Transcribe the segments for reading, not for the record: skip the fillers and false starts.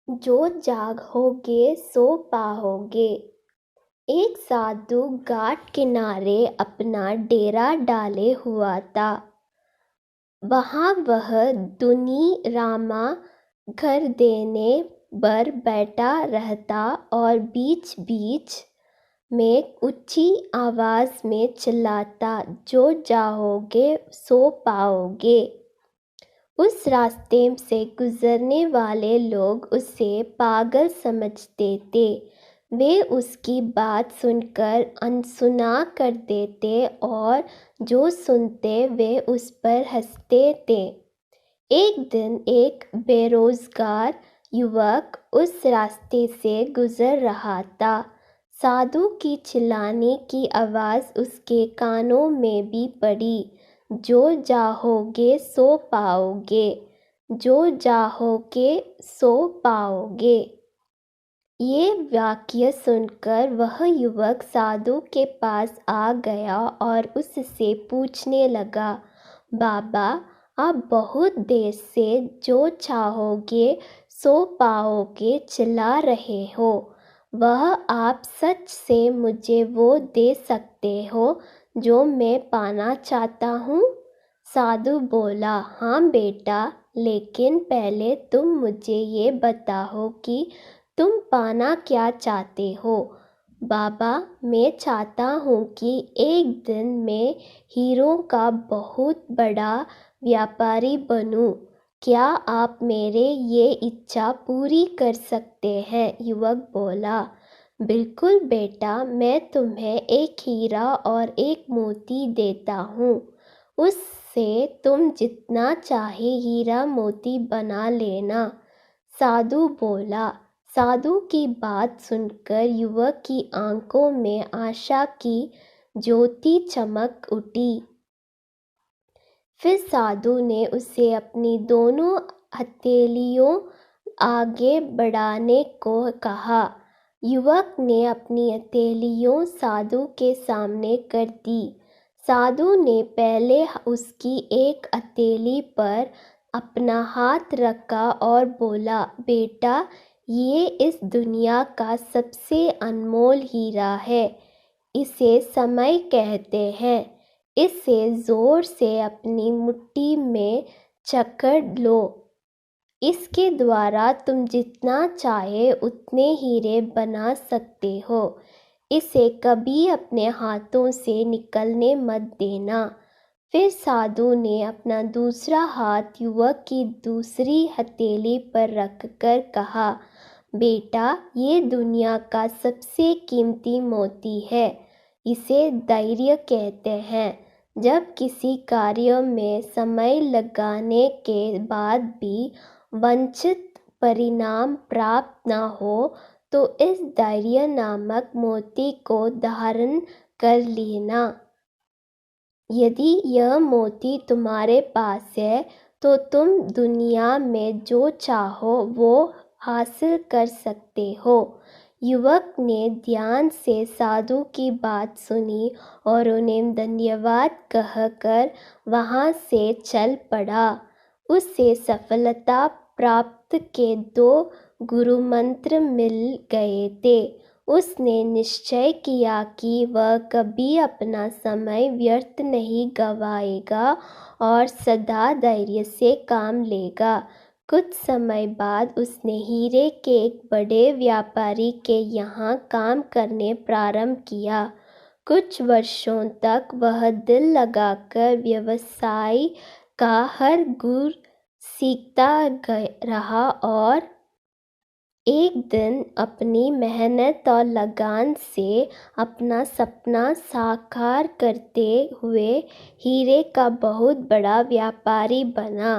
जो जागोगे सो पाओगे। एक साधु घाट किनारे अपना डेरा डाले हुआ था। वहाँ वह दुनी रामा घर देने पर बैठा रहता और बीच बीच में ऊंची आवाज में चिल्लाता, जो जाओगे सो पाओगे। उस रास्ते से गुजरने वाले लोग उसे पागल समझते थे। वे उसकी बात सुनकर अनसुना कर देते और जो सुनते वे उस पर हंसते थे। एक दिन एक बेरोजगार युवक उस रास्ते से गुजर रहा था। साधु की चिल्लाने की आवाज़ उसके कानों में भी पड़ी, जो चाहोगे सो पाओगे, जो चाहोगे सो पाओगे। ये वाक्य सुनकर वह युवक साधु के पास आ गया और उससे पूछने लगा, बाबा, आप बहुत देर से जो चाहोगे सो पाओगे चिल्ला रहे हो। वह आप सच से मुझे वो दे सकते हो जो मैं पाना चाहता हूँ? साधु बोला, हाँ बेटा, लेकिन पहले तुम मुझे ये बताओ कि तुम पाना क्या चाहते हो? बाबा, मैं चाहता हूँ कि एक दिन मैं हीरों का बहुत बड़ा व्यापारी बनूं। क्या आप मेरे ये इच्छा पूरी कर सकते हैं? युवक बोला, बिल्कुल बेटा, मैं तुम्हें एक हीरा और एक मोती देता हूँ। उससे तुम जितना चाहे हीरा मोती बना लेना। साधु बोला। साधु की बात सुनकर युवक की आंखों में आशा की ज्योति चमक उठी। फिर साधु ने उसे अपनी दोनों हथेलियों आगे बढ़ाने को कहा। युवक ने अपनी हथेलियों साधु के सामने कर दी। साधु ने पहले उसकी एक हथेली पर अपना हाथ रखा और बोला, बेटा, ये इस दुनिया का सबसे अनमोल हीरा है। इसे समय कहते हैं। इसे जोर से अपनी मुट्ठी में जकड़ लो। इसके द्वारा तुम जितना चाहे उतने हीरे बना सकते हो। इसे कभी अपने हाथों से निकलने मत देना। फिर साधु ने अपना दूसरा हाथ युवक की दूसरी हथेली पर रखकर कहा, बेटा, ये दुनिया का सबसे कीमती मोती है। इसे धैर्य कहते हैं। जब किसी कार्य में समय लगाने के बाद भी वांछित परिणाम प्राप्त न हो तो इस धैर्य नामक मोती को धारण कर लेना। यदि यह मोती तुम्हारे पास है तो तुम दुनिया में जो चाहो वो हासिल कर सकते हो। युवक ने ध्यान से साधु की बात सुनी और उन्हें धन्यवाद कहकर वहाँ से चल पड़ा। उसे सफलता प्राप्त के 2 गुरु मंत्र मिल गए थे। उसने निश्चय किया कि वह कभी अपना समय व्यर्थ नहीं गवाएगा और सदा धैर्य से काम लेगा। कुछ समय बाद उसने हीरे के एक बड़े व्यापारी के यहाँ काम करने प्रारंभ किया। कुछ वर्षों तक वह दिल लगाकर व्यवसाय का हर गुर सीखता रहा और एक दिन अपनी मेहनत और लगन से अपना सपना साकार करते हुए हीरे का बहुत बड़ा व्यापारी बना।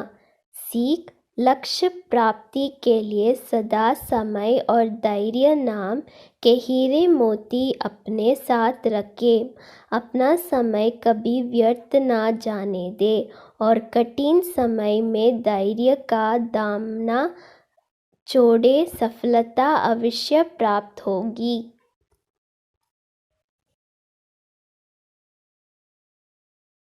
सीख, लक्ष्य प्राप्ति के लिए सदा समय और धैर्य नाम के हीरे मोती अपने साथ रखें। अपना समय कभी व्यर्थ ना जाने दे और कठिन समय में धैर्य का दामना छोड़े, सफलता अवश्य प्राप्त होगी।